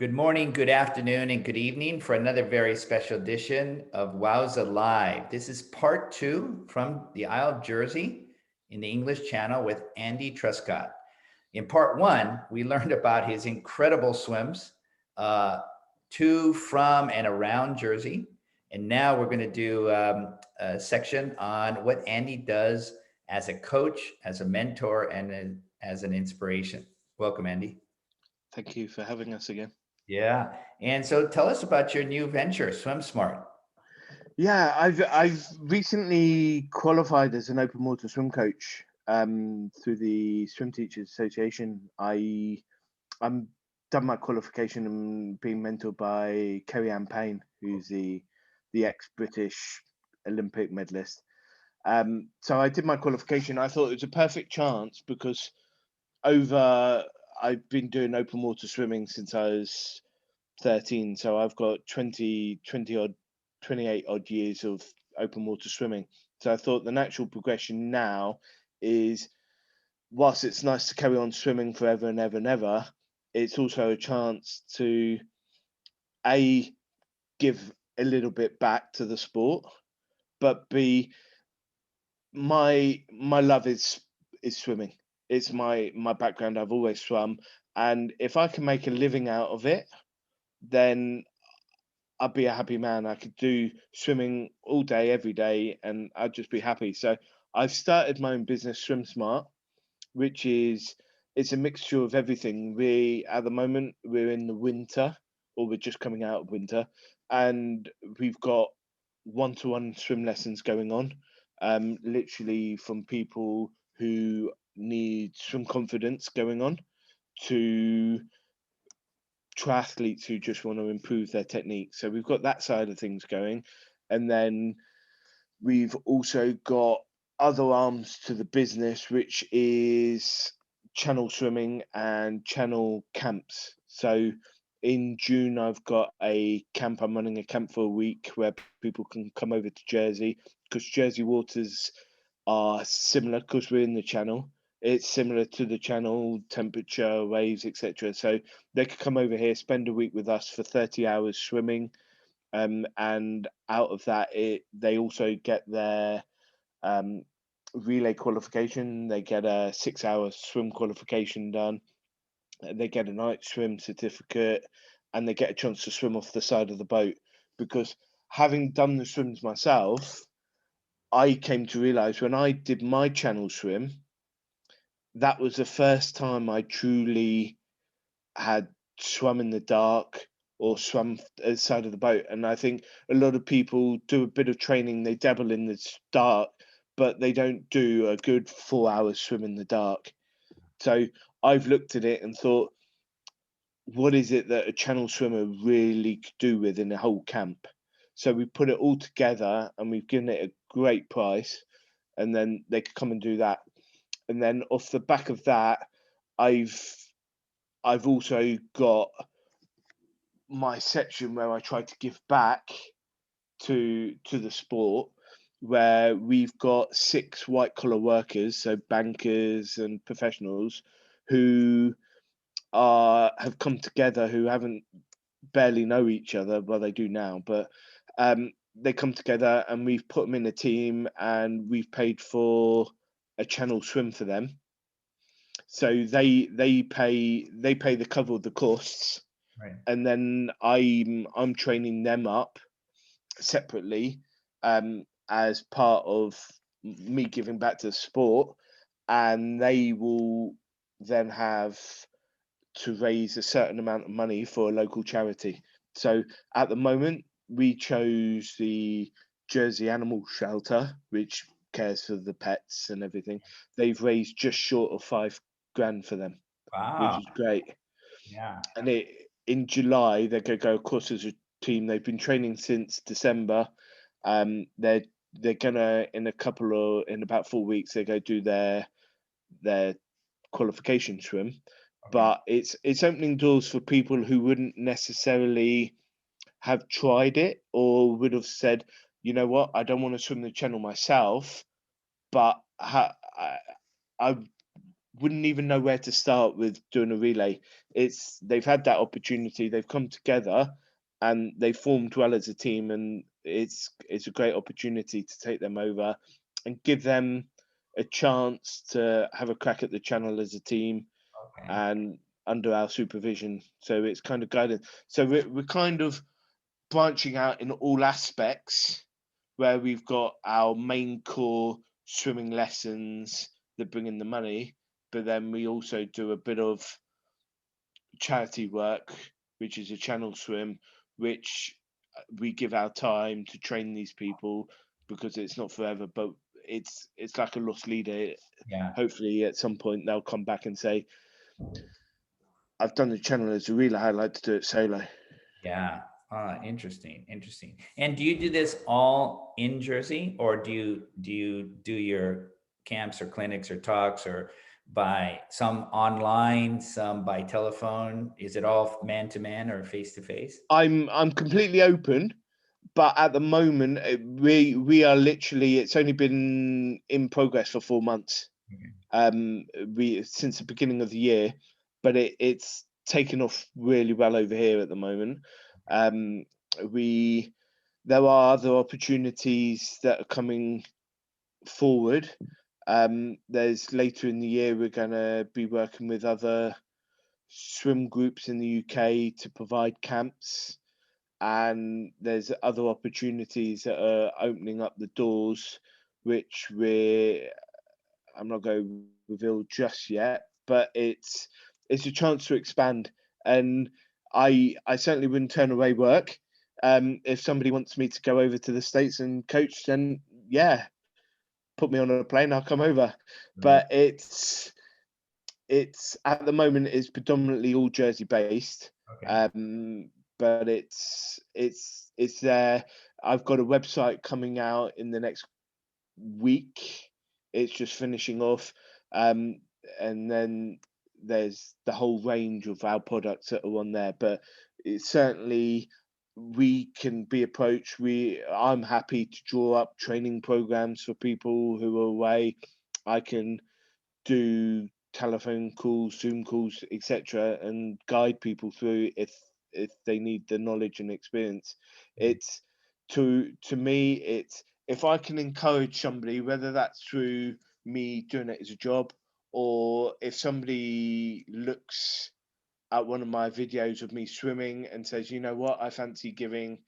Good morning, good afternoon, and good evening for another very special edition of WOWSA Live. This is part two from the Isle of Jersey in the English Channel with Andy Truscott. In part one, we learned about his incredible swims to, from, and around Jersey. And now we're going to do a section on what Andy does as a coach, as a mentor, and as an inspiration. Welcome, Andy. Thank you for having us again. Yeah. And so tell us about your new venture, Swim Smart. Yeah, I've recently qualified as an open water swim coach through the Swim Teachers Association. I'm done my qualification and being mentored by Kerry Ann Payne, who's the ex-British Olympic medalist. So I did my qualification. I thought it was a perfect chance because over I've been doing open water swimming since I was 13, so I've got 20 odd 28 odd years of open water swimming. So I thought the natural progression now is, whilst it's nice to carry on swimming forever and ever and ever, it's also a chance to a give a little bit back to the sport, but b my love is swimming. It's my background. I've always swum, and if I can make a living out of it, then I'd be a happy man. I could do swimming all day, every day, and I'd just be happy. So I've started my own business, Swim Smart, which is it's a mixture of everything. We at the moment we're in the winter, or we're just coming out of winter, and we've got one-to-one swim lessons going on. Literally from people who need swim confidence going on to triathletes who just want to improve their technique. So we've got that side of things going. And then we've also got other arms to the business, which is channel swimming and channel camps. So in June, I've got a camp. I'm running a camp for a week where people can come over to Jersey because Jersey waters are similar because we're in the channel. It's similar to the channel, temperature, waves, etc. So they could come over here, spend a week with us for 30 hours swimming, and out of that, they also get their um, relay qualification. They get a 6 hour swim qualification done. They get a night swim certificate, and they get a chance to swim off the side of the boat. Because having done the swims myself, I came to realize when I did my channel swim, that was the first time I truly had swum in the dark or swum side of the boat. And I think a lot of people do a bit of training, they dabble in the dark, but they don't do a good 4 hours swim in the dark. So I've looked at it and thought, what is it that a channel swimmer really could do within a whole camp? So we put it all together and we've given it a great price, and then they could come and do that. And then off the back of that, I've I've also got my section where I try to give back to the sport, where we've got 6 white collar workers, so bankers and professionals who are have come together, who haven't barely know each other. Well, they do now, but they come together and we've put them in a team and we've paid for a channel swim for them. So they pay the cover of the costs, Right. and then I'm training them up separately, as part of me giving back to the sport, and they will then have to raise a certain amount of money for a local charity. So at the moment, we chose the Jersey Animal Shelter, which cares for the pets and everything. They've raised just short of 5 grand for them, which Wow. is great. Yeah. And in July, they're going to go across as a team. They've been training since December. They're gonna in about 4 weeks they go do their qualification swim. Okay. But it's opening doors for people who wouldn't necessarily have tried it or would have said, you know what, I don't want to swim the channel myself, but I wouldn't even know where to start with doing a relay. They've had that opportunity, they've come together, and they formed well as a team, and it's a great opportunity to take them over and give them a chance to have a crack at the channel as a team Okay. and under our supervision. So it's kind of guided. So we're kind of branching out in all aspects where we've got our main core swimming lessons that bring in the money, but then we also do a bit of charity work, which is a channel swim, which we give our time to train these people because it's not forever, but it's like a lost leader. Yeah. Hopefully, at some point, they'll come back and say, "I've done the channel as a relay. I'd like to do it solo." Yeah. Interesting. Interesting. And do you do this all in Jersey, or do you do your camps or clinics or talks or by some online, some by telephone? Is it all man to man or face to face? I'm completely open, but at the moment, we are literally. It's only been in progress for 4 months. Okay. We since the beginning of the year, but it's taken off really well over here at the moment. Um, we There are other opportunities that are coming forward. There's later in the year we're going to be working with other swim groups in the UK to provide camps, and there's other opportunities that are opening up the doors, which I'm not going to reveal just yet, but it's a chance to expand, and I certainly wouldn't turn away work. If somebody wants me to go over to the States and coach, then yeah, put me on a plane, I'll come over. Right. But it's at the moment it's predominantly all Jersey based, Okay. um, but it's there. I've got a website coming out in the next week. It's just finishing off, um, and then there's the whole range of our products that are on there. But it's certainly we can be approached. I'm happy to draw up training programs for people who are away. I can do telephone calls, Zoom calls, etc., and guide people through if they need the knowledge and experience. It's to me, it's if I can encourage somebody, whether that's through me doing it as a job, or if somebody looks at one of my videos of me swimming and says, you know what, I fancy giving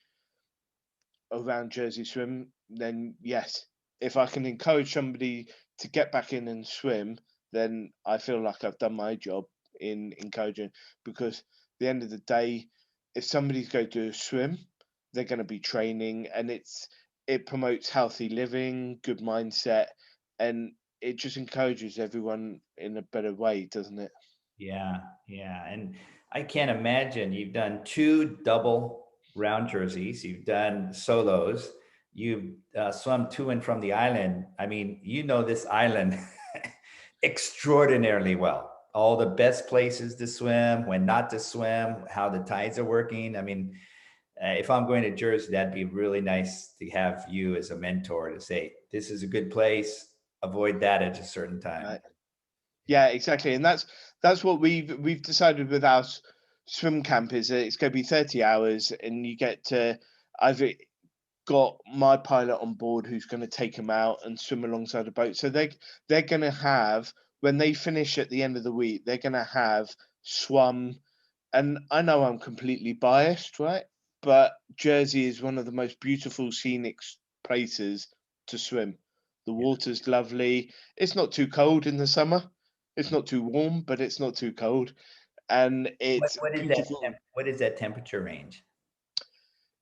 around Jersey Swim, then yes. If I can encourage somebody to get back in and swim, then I feel like I've done my job in encouraging. Because at the end of the day, if somebody's going to do a swim, they're going to be training, and it promotes healthy living, good mindset, and it just encourages everyone in a better way, doesn't it? Yeah, yeah. And I can't imagine you've done two double round jerseys, you've done solos, you've swum to and from the island. I mean, you know this island extraordinarily well. All the best places to swim, when not to swim, how the tides are working. I mean, if I'm going to Jersey, that'd be really nice to have you as a mentor to say, this is a good place, avoid that at a certain time. Right. Yeah, exactly, and that's what we've decided with our swim camp is that it's going to be 30 hours, and you get to. I've got my pilot on board who's going to take them out and swim alongside the boat. So they're going to have when they finish at the end of the week, they're going to have swum. And I know I'm completely biased, right? But Jersey is one of the most beautiful scenic places to swim. The Yeah. water's lovely. It's not too cold in the summer. It's not too warm, but it's not too cold, and it's What is that beautiful. what is that temperature range?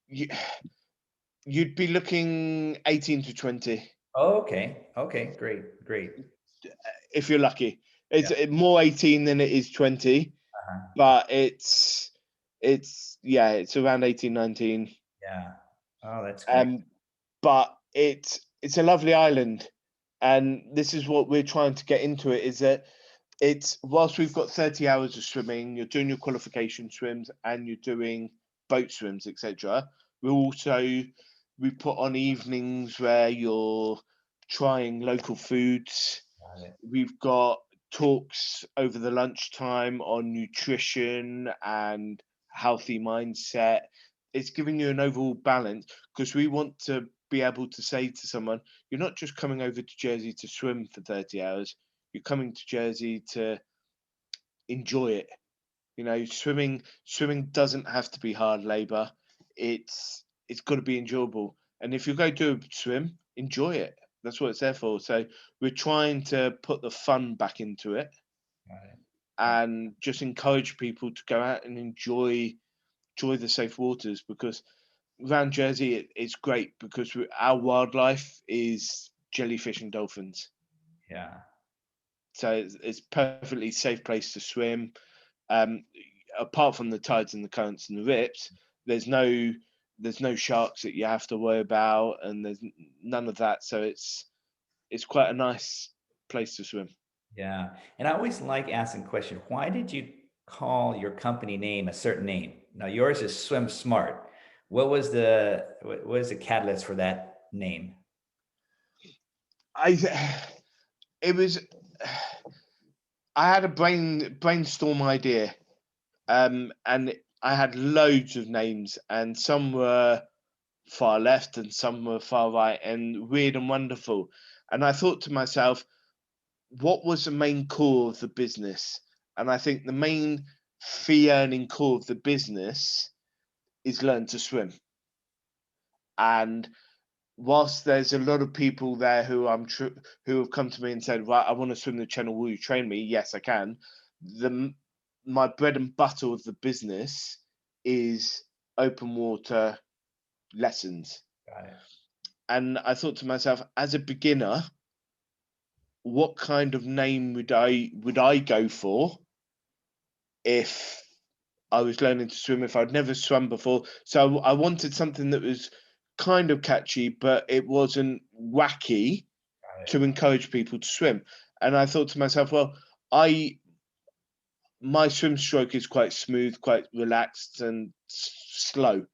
You, you'd be looking 18 to 20 Oh, okay. Okay, great, great. if you're lucky. Yeah. It's more 18 than it is 20, Uh-huh. but it's yeah, it's around 18, 19. Yeah. Oh, that's great. Um, but it's a lovely island, and this is what we're trying to get into it. Is that it's whilst we've got 30 hours of swimming, you're doing your qualification swims and you're doing boat swims, etc. We also we put on evenings where you're trying local foods. Got it. We've got talks over the lunchtime on nutrition and healthy mindset. It's giving you an overall balance because we want to be able to say to someone, you're not just coming over to Jersey to swim for 30 hours, you're coming to Jersey to enjoy it. You know, swimming doesn't have to be hard labor. It's got to be enjoyable. And if you go do a swim, enjoy it. That's what it's there for. So we're trying to put the fun back into it Got it. Yeah. and just encourage people to go out and enjoy the safe waters because around Jersey it's great because our wildlife is jellyfish and dolphins. Yeah. So it's perfectly safe place to swim. Um, Apart from the tides and the currents and the rips, there's no there's no sharks that you have to worry about, and there's none of that. So it's quite a nice place to swim. Yeah. And I always like asking question, why did you call your company name a certain name? Now yours is Swim Smart. What was the catalyst for that name? I it was I had a brainstorm idea, and I had loads of names, and some were far left and some were far right, and weird and wonderful. And I thought to myself, what was the main core of the business? And I think the main fee earning core of the business is learn to swim. And whilst there's a lot of people there who have come to me and said, right, I want to swim the channel, will you train me? Yes, I can. The My bread and butter of the business is open water lessons. Got it. And I thought to myself, as a beginner, what kind of name would I go for if I was learning to swim, if I'd never swum before? So I wanted something that was kind of catchy, but it wasn't wacky Got it. to encourage people to swim. And I thought to myself, well, I my swim stroke is quite smooth, quite relaxed and slow.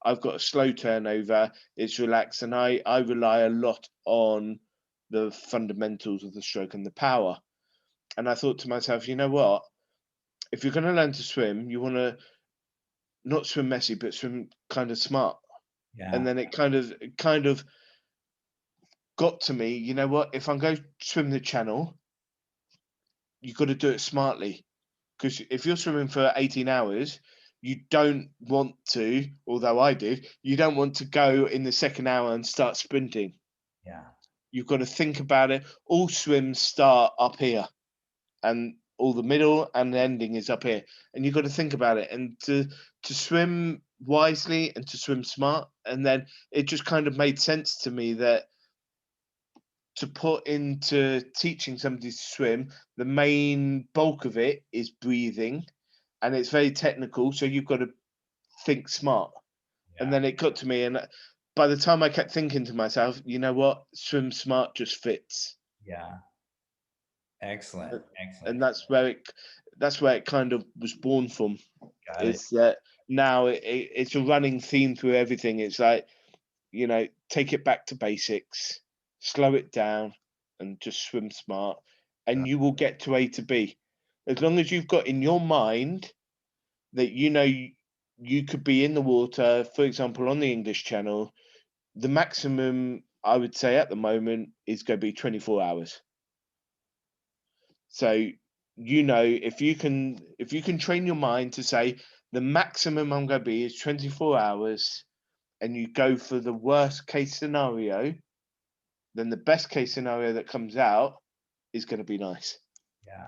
I've got a slow turnover, it's relaxed, and I rely a lot on the fundamentals of the stroke and the power. And I thought to myself, you know what? If you're going to learn to swim, you want to not swim messy, but swim kind of smart. And Yeah. then it kind of got to me, you know what? If I'm going to swim the channel, you've got to do it smartly. Because if you're swimming for 18 hours, you don't want to, although I did, you don't want to go in the second hour and start sprinting. Yeah. You've got to think about it. All swims start up here, and all the middle and the ending is up here. And you've got to think about it and to swim wisely and to swim smart. And then it just kind of made sense to me that to put into teaching somebody to swim, the main bulk of it is breathing, and it's very technical. So you've got to think smart. And Yeah. then it got to me, and by the time I kept thinking to myself, you know what, swim smart just fits. Yeah. Excellent. Uh, Excellent. and that's where it kind of was born from. Got it. Is that now it's a running theme through everything. It's like, take it back to basics, slow it down, and just swim smart, and you will get to A to B. As long as you've got in your mind that you could be in the water, for example, on the English Channel, the maximum I would say at the moment is going to be 24 hours. So, if you can train your mind to say the maximum I'm going to be is 24 hours, and you go for the worst case scenario, then the best case scenario that comes out is going to be nice. Yeah.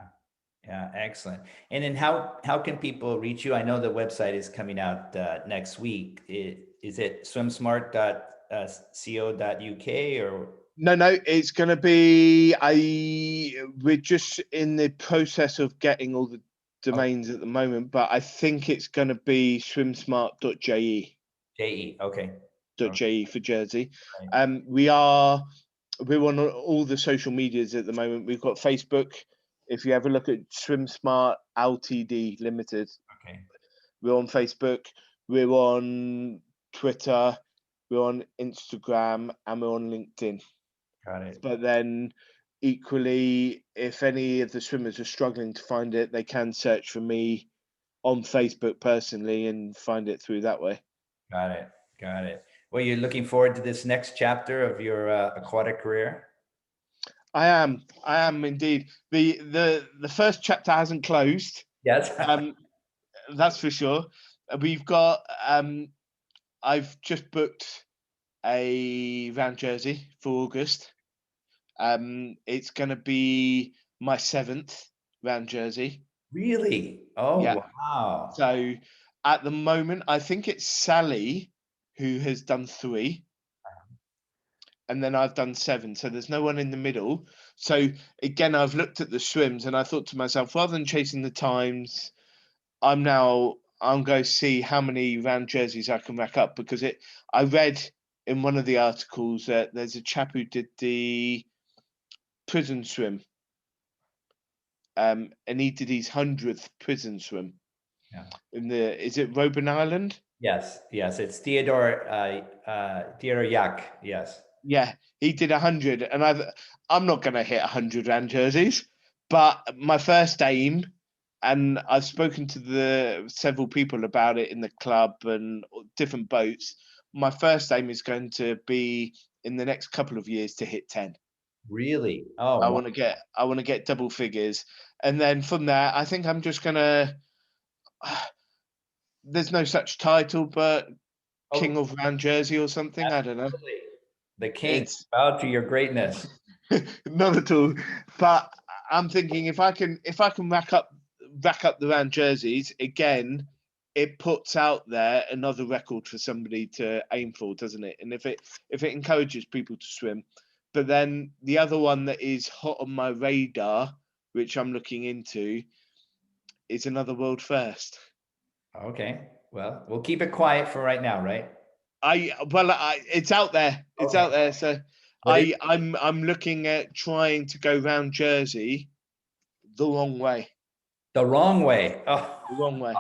Yeah, excellent. And then how can people reach you? I know the website is coming out next week. Is it swimsmart.co.uk or No, no, it's going to be we're just in the process of getting all the oh, domains at the moment, but I think it's going to be swimsmart.je. JE? Okay. Okay. .je for Jersey. Right. We're on all the social medias at the moment. We've got Facebook. If you ever look at Swim Smart Ltd Limited, Okay. we're on Facebook. We're on Twitter. We're on Instagram, and we're on LinkedIn. Got it. But then equally, if any of the swimmers are struggling to find it, they can search for me on Facebook personally and find it through that way. Got it. Got it. Well, you're looking forward to this next chapter of your aquatic career? I am indeed. The first chapter hasn't closed. Yes. Um, that's for sure. We've got I've just booked a round jersey for August. It's gonna be my seventh round jersey. Really? Oh, Yeah. wow. So at the moment, I think it's Sally who has done three, and then I've done seven. So there's no one in the middle. So again, I've looked at the swims and I thought to myself, rather than chasing the times, I'm going to see how many round jerseys I can rack up, because I read in one of the articles that there's a chap who did the prison swim, and he did his 100th prison swim Yeah. in the, is it Robben Island? Yes. Yes. It's Theodore Yak. Yes. Yeah, he did 100, and I'm not going to hit 100 round jerseys, but my first aim, and I've spoken to the several people about it in the club and different boats. My first aim is going to be in the next couple of years to hit 10. Really? Oh, wow. I want to get double figures, and then from there, I think I'm just gonna. There's no such title, but Oh, King of Round Jersey or something. I don't know. absolutely. The king. It's Bow to your greatness. not at all. But I'm thinking if I can rack up the round jerseys again, it puts out there another record for somebody to aim for, doesn't it? And if it encourages people to swim. But then the other one that is hot on my radar, which I'm looking into, is another world first. Okay. Well, we'll keep it quiet for right now, right? It's out there. It's Okay. out there. So What is I'm looking at trying to go round Jersey the wrong way. the wrong way? Oh, The wrong way.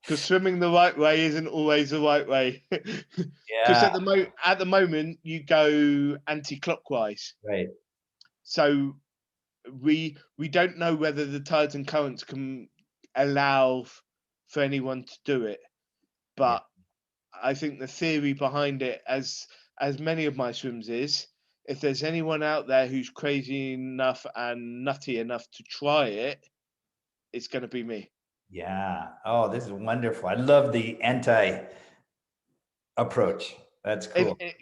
Because swimming the right way isn't always the right way. Because yeah. at the moment you go anti-clockwise, Right. so we don't know whether the tides and currents can allow for anyone to do it. Yeah. But I think the theory behind it, as many of my swims is, if there's anyone out there who's crazy enough and nutty enough to try it, it's going to be me. Yeah. Oh, this is wonderful. I love the anti approach. That's It, cool. it,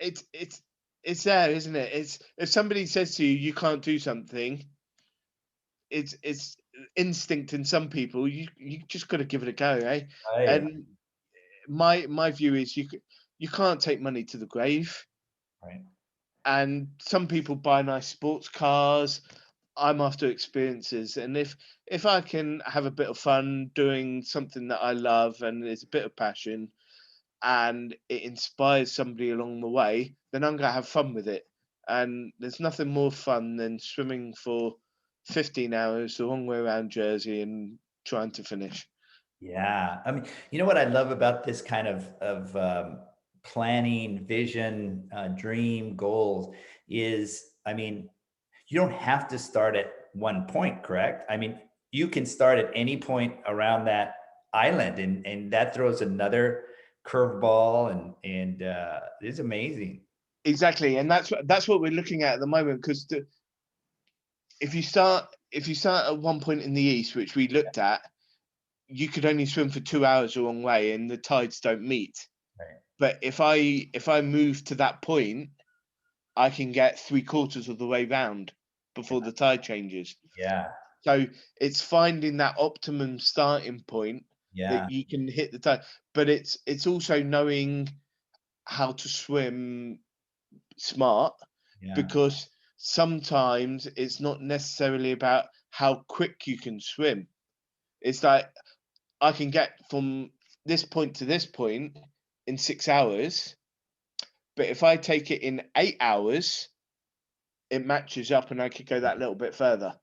it's it's there, isn't it? It's if somebody says to you you can't do something, it's instinct in some people. You just got to give it a go, eh? Right. And my view is you can't take money to the grave. Right. And some people buy nice sports cars. I'm after experiences, and if I can have a bit of fun doing something that I love and there's a bit of passion, and it inspires somebody along the way, then I'm gonna have fun with it. And there's nothing more fun than swimming for 15 hours the long way around Jersey and trying to finish. Yeah. I mean, you know what I love about this kind of planning, vision, dream, goals is, I mean, you don't have to start at one point, correct? I mean, you can start at any point around that island, and that throws another curveball, and it's amazing. Exactly, and that's what we're looking at the moment. Because if you start at one point in the east, which we looked at, you could only swim for 2 hours a long way, and the tides don't meet. Right. But if I move to that point, I can get three quarters of the way round before the tide changes. Yeah. So it's finding that optimum starting point that Yeah. you can hit the tide, but it's also knowing how to swim smart, Yeah. because sometimes it's not necessarily about how quick you can swim. It's like I can get from this point to this point in 6 hours, but if I take it in 8 hours, it matches up and I could go that little bit further.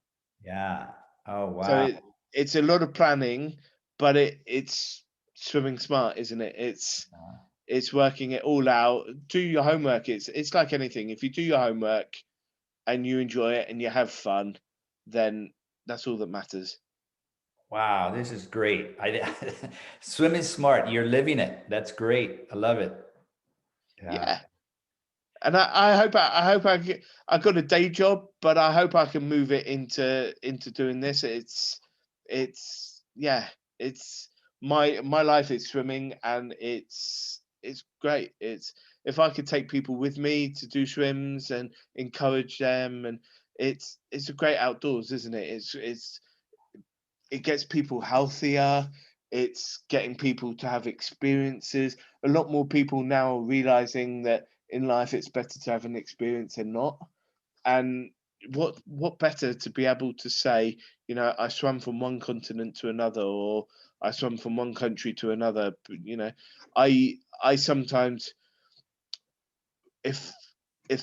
Yeah. Oh, So wow. it's a lot of planning, but it's swimming smart, isn't it? It's working it all out. Do your homework. It's like anything. If you do your homework and you enjoy it and you have fun, then that's all that matters. Wow, this is great. Swim is smart. You're living it. That's great. I love it. Yeah. Yeah. And I hope I got a day job, but I hope I can move it into doing this. It's yeah, it's my life is swimming, and it's great. It's if I could take people with me to do swims and encourage them, and it's a great outdoors, isn't it? It gets people healthier. It's getting people to have experiences. A lot more people now are realizing that in life it's better to have an experience than not. And what better to be able to say, I swam from one continent to another, or I swam from one country to another. I sometimes, if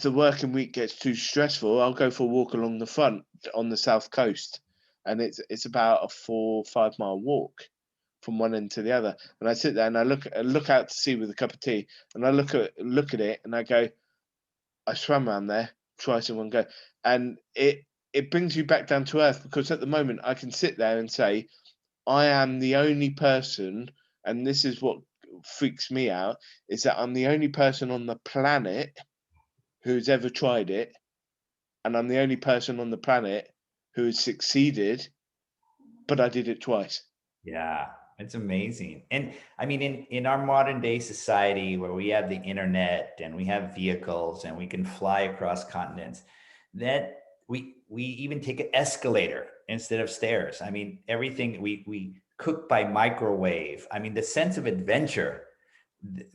the working week gets too stressful, I'll go for a walk along the front on the south coast, and it's about a 4 or 5 mile walk from one end to the other. And I sit there and I look out to sea with a cup of tea, and I look at it, and I go, I swam around there twice in one go, and it brings you back down to earth, because at the moment I can sit there and say I am the only person, and this is what freaks me out, is that I'm the only person on the planet who's ever tried it, and I'm the only person on the planet who has succeeded, but I did it twice. Yeah, it's amazing. And I mean, in our modern day society where we have the internet and we have vehicles and we can fly across continents, that we even take an escalator instead of stairs. I mean, everything we cook by microwave. I mean, the sense of adventure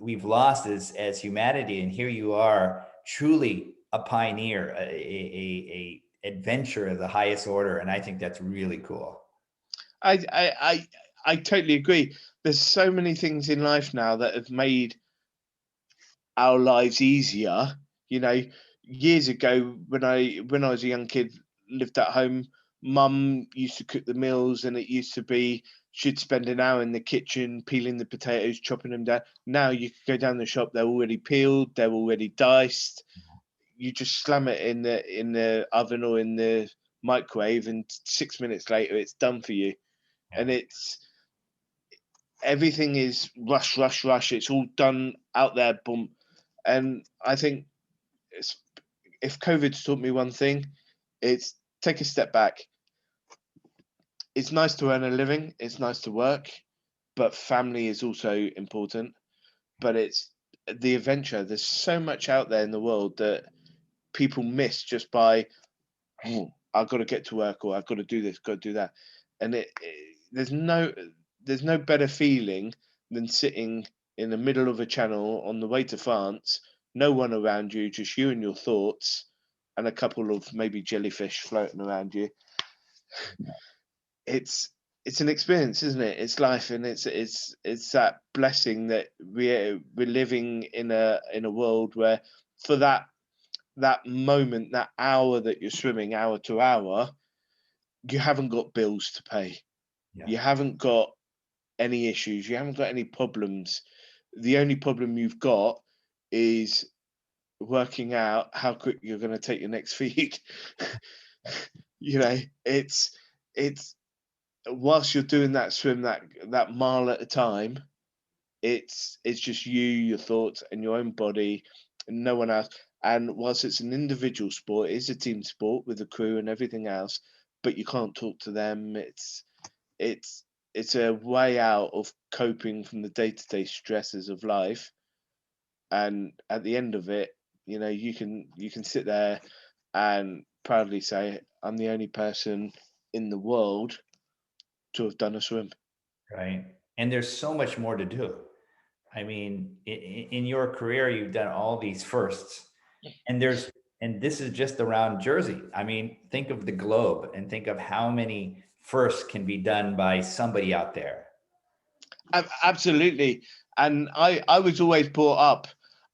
we've lost as humanity, and here you are, truly a pioneer, a adventure of the highest order, and I think that's really cool. I I I I totally agree. There's so many things in life now that have made our lives easier. You know, years ago when I was a young kid, lived at home, mum used to cook the meals, and it used to be she'd spend an hour in the kitchen peeling the potatoes, chopping them down. Now you could go down the shop, they're already peeled, they're already diced. You just slam it in the oven or in the microwave, and 6 minutes later it's done for you. Yeah. And it's everything is rush, rush, rush. It's all done out there, boom. And I think it's, if COVID's taught me one thing, it's take a step back. It's nice to earn a living, it's nice to work, but family is also important. But it's the adventure. There's so much out there in the world that people miss just by, oh, I've got to get to work, or I've got to do this, got to do that. And there's no better feeling than sitting in the middle of a channel on the way to France, no one around you, just you and your thoughts, and a couple of maybe jellyfish floating around you. It's it's an experience, isn't it? It's life, and it's that blessing that we're living in a world where, for that moment, that hour that you're swimming, hour to hour, you haven't got bills to pay. Yeah. You haven't got any issues. You haven't got any problems. The only problem you've got is working out how quick you're going to take your next feed. you know, it's whilst you're doing that swim, that mile at a time, it's just you, your thoughts, and your own body, and no one else. And whilst it's an individual sport, it is a team sport with a crew and everything else, but you can't talk to them. It's it's a way out of coping from the day-to-day stresses of life. And at the end of it, you can sit there and proudly say, I'm the only person in the world to have done a swim. Right. And there's so much more to do. I mean, in your career, you've done all these firsts, and this is just around Jersey. I mean, think of the globe and think of how many firsts can be done by somebody out there. Absolutely. And I was always brought up.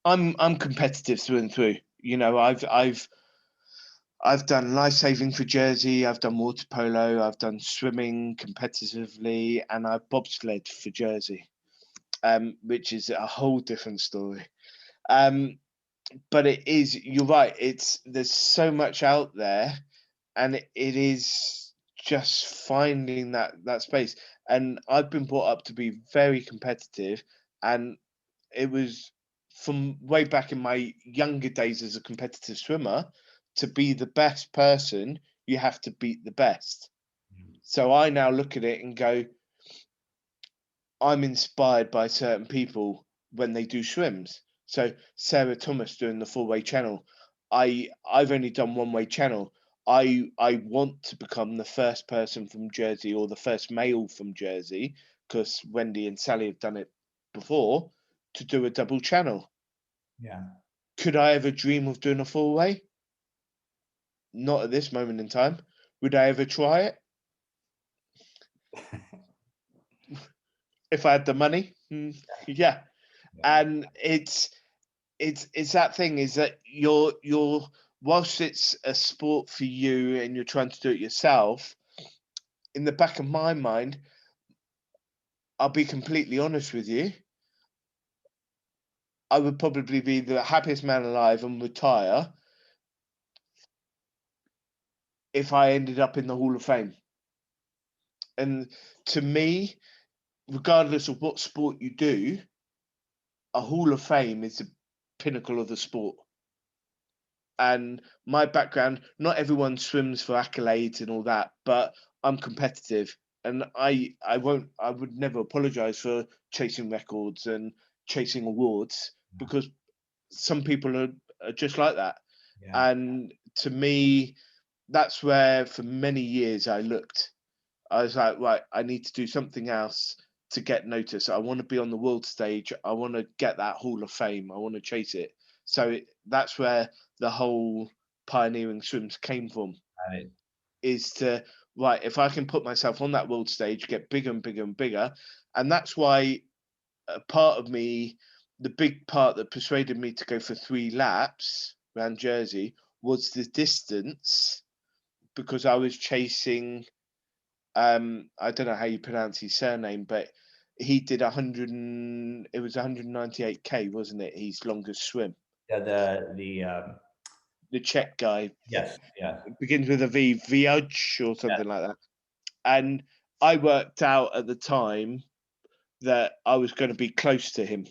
I'm competitive through and through. I've done life saving for Jersey. I've done water polo. I've done swimming competitively, and I've bobsled for Jersey, which is a whole different story. Um, but it is, you're right, there's so much out there, and it is just finding that space. And I've been brought up to be very competitive, and it was from way back in my younger days as a competitive swimmer, to be the best person, you have to beat the best. So I now look at it and go, I'm inspired by certain people when they do swims. So Sarah Thomas doing the 4-way channel. I've only done 1-way channel. I want to become the first person from Jersey, or the first male from Jersey, because Wendy and Sally have done it before, to do a double channel. Yeah. Could I ever dream of doing a 4-way? Not at this moment in time. Would I ever try it if I had the money? Yeah. Yeah. And it's that thing, is that you're whilst it's a sport for you and you're trying to do it yourself, in the back of my mind, I'll be completely honest with you, I would probably be the happiest man alive and retire if I ended up in the Hall of Fame. And to me, regardless of what sport you do, a Hall of Fame is the pinnacle of the sport. And my background, not everyone swims for accolades and all that, but I'm competitive, and I would never apologize for chasing records and chasing awards, because some people are just like that. Yeah. And to me, that's where for many years I looked. I was like, right, I need to do something else to get noticed. I want to be on the world stage. I want to get that Hall of Fame. I want to chase it. So that's where the whole pioneering swims came from. Got it. Is to, right, if I can put myself on that world stage, get bigger and bigger and bigger, and that's why a part of me, the big part that persuaded me to go for 3 laps around Jersey, was the distance, because I was chasing, I don't know how you pronounce his surname, but he did 100 and it was 198K, wasn't it? His longest swim. Yeah. The Czech guy, Yes. Yes. begins with a V, Viaj or Yes. something like that. And I worked out at the time that I was going to be close to him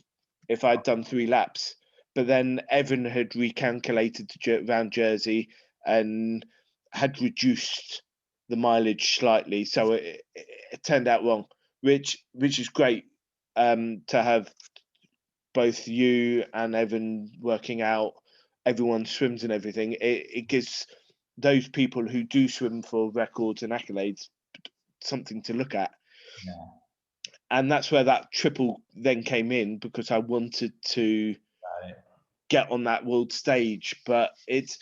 if I'd done 3 laps. But then Evan had recalculated to around Jersey and had reduced the mileage slightly, so it turned out wrong, which is great, to have both you and Evan working out. Everyone swims and everything. It gives those people who do swim for records and accolades something to look at. Yeah. And that's where that triple then came in, because I wanted to Got it. get on that world stage. But it's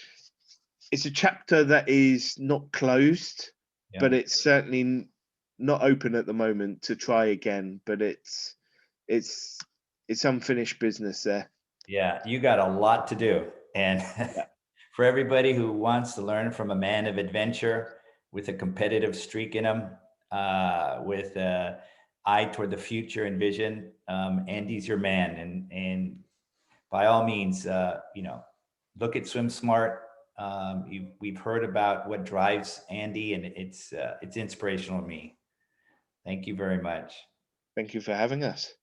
a chapter that is not closed, Yeah. but it's certainly not open at the moment to try again. But it's it's unfinished business there. Yeah. You got a lot to do. And Yeah. for everybody who wants to learn from a man of adventure with a competitive streak in him, with eye toward the future and vision, Andy's your man. And by all means, look at Swim Smart. We've heard about what drives Andy, and it's inspirational to me. Thank you very much. Thank you for having us.